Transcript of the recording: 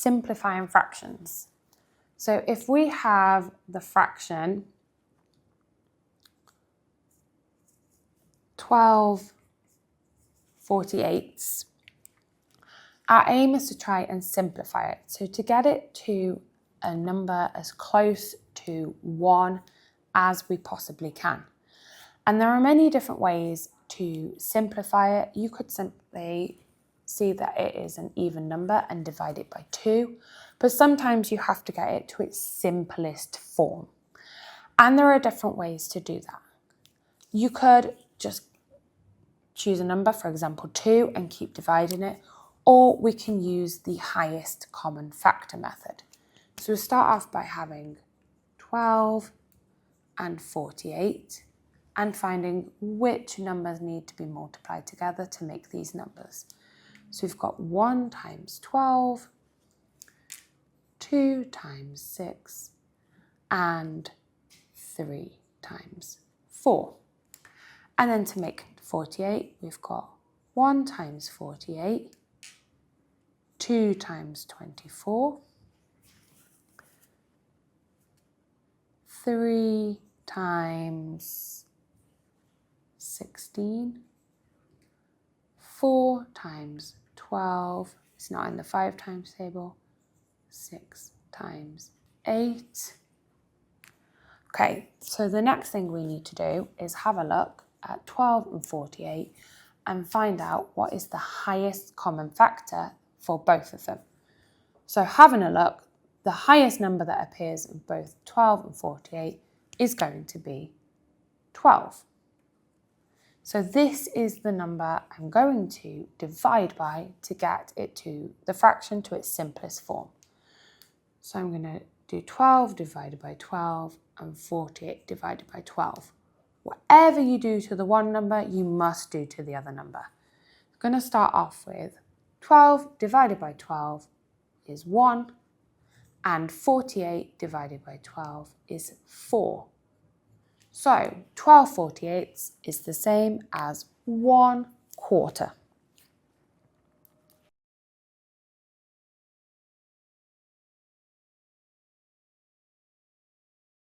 simplifying fractions. So if we have the fraction 12/48, our aim is to try and simplify it. So to get it to a number as close to 1 as we possibly can. And there are many different ways to simplify it. You could simply see that it is an even number and divide it by 2, but sometimes you have to get it to its simplest form. And there are different ways to do that. You could just choose a number, for example 2, and keep dividing it, or we can use the highest common factor method. So we'll start off by having 12 and 48 and finding which numbers need to be multiplied together to make these numbers. So we've got 1 times 12, 2 times 6, and 3 times 4. And then to make 48, we've got 1 times 48, 2 times 24, 3 times 16, 4 times 12, it's not in the 5 times table, 6 times 8. Okay, so the next thing we need to do is have a look at 12 and 48 and find out what is the highest common factor for both of them. So having a look, the highest number that appears in both 12 and 48 is going to be 12. So this is the number I'm going to divide by to get it to the fraction to its simplest form. So I'm going to do 12 divided by 12 and 48 divided by 12. Whatever you do to the one number, you must do to the other number. I'm going to start off with 12 divided by 12 is 1, and 48 divided by 12 is 4. So 12/48 is the same as 1/4.